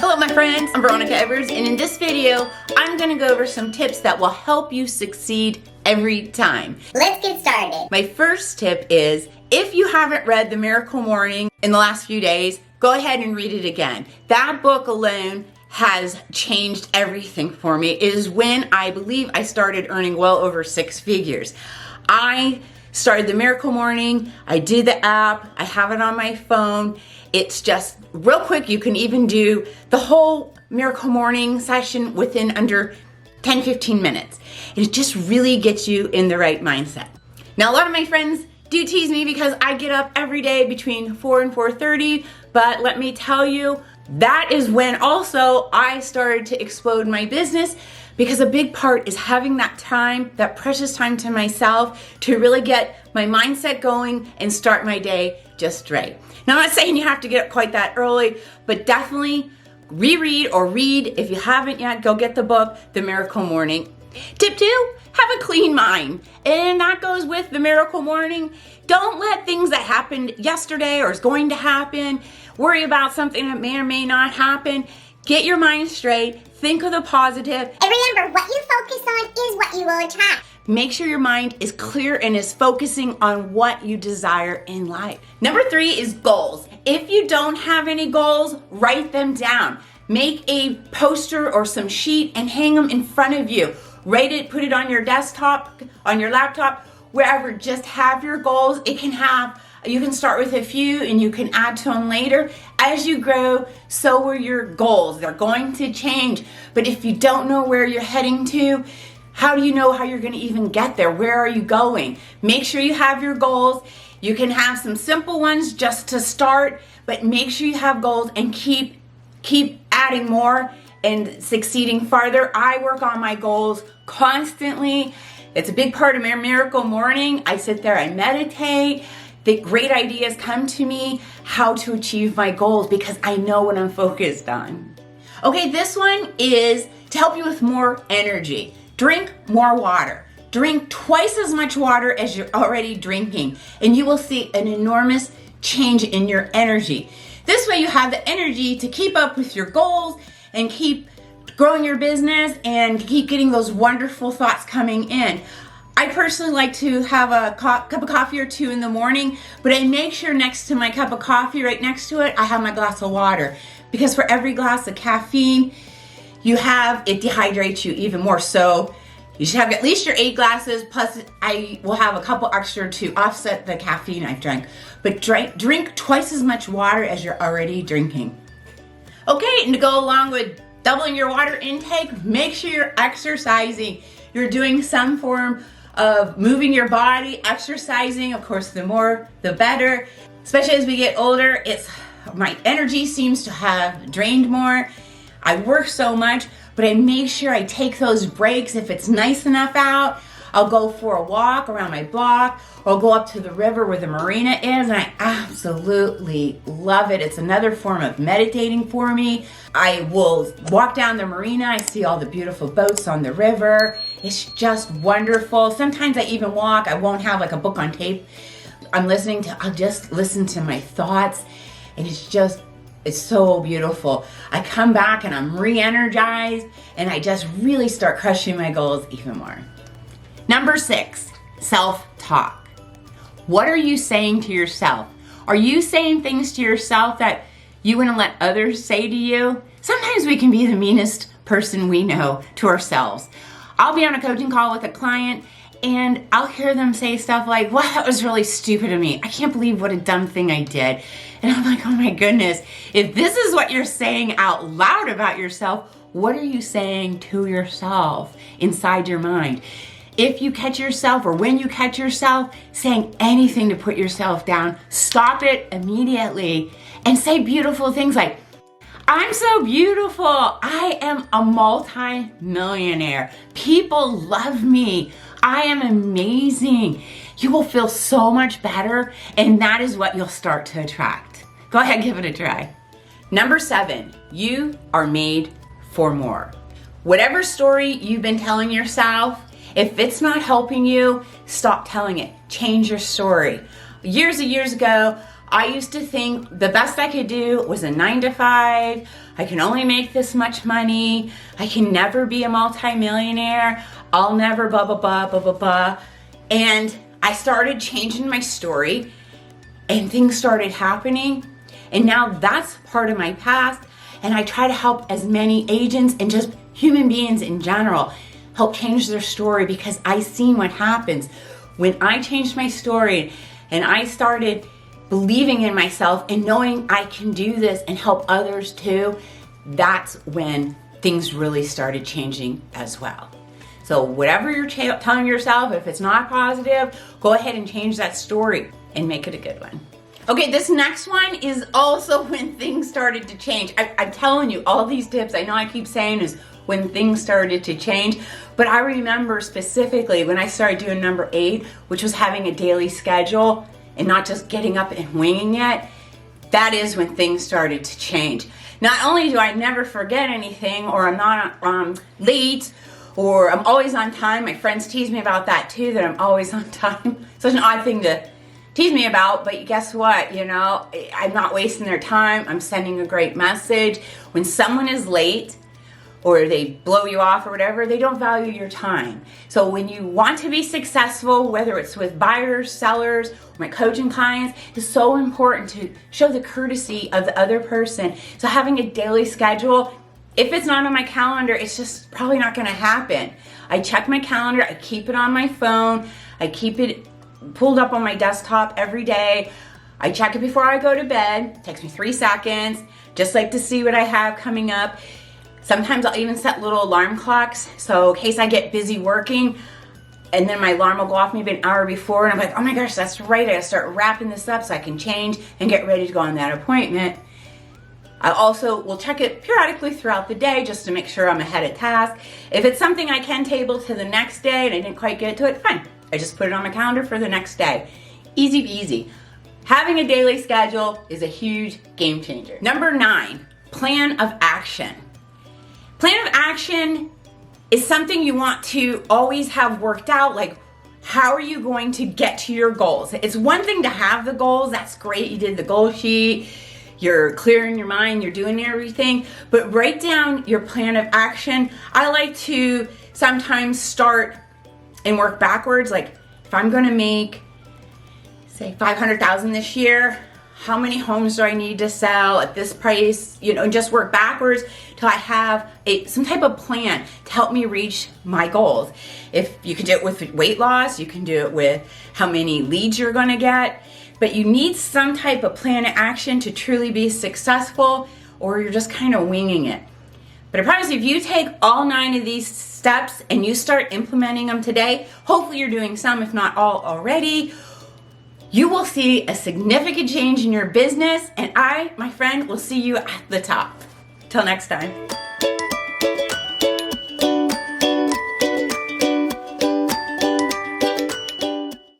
Hello my friends, I'm Veronica and in this video, I'm gonna go over some tips that will help you succeed every time. Let's get started. My first tip is, if you haven't read The Miracle Morning in the last few days, go ahead and read it again. That book alone has changed everything for me. It is when I believe I started earning well over 6 figures. I started The Miracle Morning, I did the app, I have it on my phone. It's just real quick. You can even do the whole Miracle Morning session within under 10-15 minutes. It just really gets you in the right mindset. Now, a lot of my friends do tease me because I get up every day between 4 and 4:30, but let me tell you, that is when also I started to explode my business, because a big part is having that time, that precious time to myself to really get my mindset going and start my day just right. Now, I'm not saying you have to get up quite that early, but definitely reread or read. If you haven't yet, go get the book, The Miracle Morning. Tip 2, have a clean mind. And that goes with The Miracle Morning. Don't let things that happened yesterday or is going to happen worry about something that may or may not happen. Get your mind straight. Think of the positive. And remember, what you focus on is what you will attract. Make sure your mind is clear and is focusing on what you desire in life. Number 3 is goals. If you don't have any goals, write them down. Make a poster or some sheet and hang them in front of you. Write it, put it on your desktop, on your laptop, wherever. Just have your goals. You can start with a few and you can add to them later. As you grow, so will your goals. They're going to change. But if you don't know where you're heading to, how do you know how you're going to even get there? Where are you going? Make sure you have your goals. You can have some simple ones just to start, but make sure you have goals and keep adding more and succeeding farther. I work on my goals constantly. It's a big part of my Miracle Morning. I sit there, I meditate. The great ideas come to me, how to achieve my goals, because I know what I'm focused on. Okay, this one is to help you with more energy. Drink more water. Drink twice as much water as you're already drinking, and you will see an enormous change in your energy. This way you have the energy to keep up with your goals and keep growing your business and keep getting those wonderful thoughts coming in. I personally like to have a cup of coffee or 2 in the morning, but I make sure next to my cup of coffee, right next to it, I have my glass of water. Because for every glass of caffeine you have, it dehydrates you even more. So you should have at least your 8 glasses, plus I will have a couple extra to offset the caffeine I've drank. But drink twice as much water as you're already drinking. Okay, and to go along with doubling your water intake, make sure you're exercising. You're doing some form of moving your body, exercising. Of course, the more, the better. Especially as we get older, my energy seems to have drained more. I work so much, but I make sure I take those breaks. If it's nice enough out, I'll go for a walk around my block, or I'll go up to the river where the marina is, and I absolutely love it. It's another form of meditating for me. I will walk down the marina. I see all the beautiful boats on the river. It's just wonderful. Sometimes I even walk. I won't have like a book on tape I'll just listen to my thoughts, and it's so beautiful. I come back and I'm re-energized, and I just really start crushing my goals even more. Number 6, self-talk. What are you saying to yourself? Are you saying things to yourself that you wouldn't let others say to you? Sometimes we can be the meanest person we know to ourselves. I'll be on a coaching call with a client and I'll hear them say stuff like, wow, that was really stupid of me. I can't believe what a dumb thing I did. And I'm like, oh my goodness, if this is what you're saying out loud about yourself, what are you saying to yourself inside your mind? If you catch yourself, or when you catch yourself saying anything to put yourself down, stop it immediately and say beautiful things like, I'm so beautiful. I am a multi-millionaire. People love me. I am amazing. You will feel so much better, and that is what you'll start to attract. Go ahead, give it a try. Number 7, you are made for more. Whatever story you've been telling yourself, if it's not helping you, stop telling it. Change your story. Years and years ago, I used to think the best I could do was a 9 to 5. I can only make this much money. I can never be a multimillionaire. I'll never blah, blah, blah, blah, blah, blah. And I started changing my story and things started happening. And now that's part of my past. And I try to help as many agents and just human beings in general help change their story, because I seen what happens when I changed my story and I started believing in myself and knowing I can do this and help others too. That's when things really started changing as well. So whatever you're telling yourself, if it's not positive, go ahead and change that story and make it a good one. Okay, this next one is also when things started to change. I'm telling you, all these tips, I know I keep saying, is when things started to change, but I remember specifically when I started doing number 8, which was having a daily schedule and not just getting up and winging it. That is when things started to change. Not only do I never forget anything, or I'm not late, or I'm always on time. My friends tease me about that too, that I'm always on time. Such an odd thing to tease me about, but guess what? You know, I'm not wasting their time. I'm sending a great message. When someone is late or they blow you off or whatever, they don't value your time. So when you want to be successful, whether it's with buyers, sellers, my coaching clients, it's so important to show the courtesy of the other person. So having a daily schedule, if it's not on my calendar, it's just probably not gonna happen. I check my calendar, I keep it on my phone, I keep it pulled up on my desktop every day. I check it before I go to bed. It takes me 3 seconds, just like to see what I have coming up. Sometimes I'll even set little alarm clocks, so in case I get busy working, and then my alarm will go off maybe an hour before, and I'm like, oh my gosh, that's right, I gotta start wrapping this up so I can change and get ready to go on that appointment. I also will check it periodically throughout the day just to make sure I'm ahead of task. If it's something I can table to the next day and I didn't quite get to it, fine. I just put it on my calendar for the next day. Easy peasy. Having a daily schedule is a huge game changer. Number 9, plan of action. Plan of action is something you want to always have worked out, like how are you going to get to your goals? It's one thing to have the goals, that's great, you did the goal sheet, you're clear in your mind, you're doing everything, but write down your plan of action. I like to sometimes start and work backwards, like if I'm gonna make, say, $500,000 this year, how many homes do I need to sell at this price, you know, and just work backwards till I have some type of plan to help me reach my goals. If you can do it with weight loss, you can do it with how many leads you're gonna get, but you need some type of plan of action to truly be successful, or you're just kind of winging it. But I promise you, if you take all 9 of these steps and you start implementing them today, hopefully you're doing some, if not all already, you will see a significant change in your business, and I, my friend, will see you at the top. Till next time.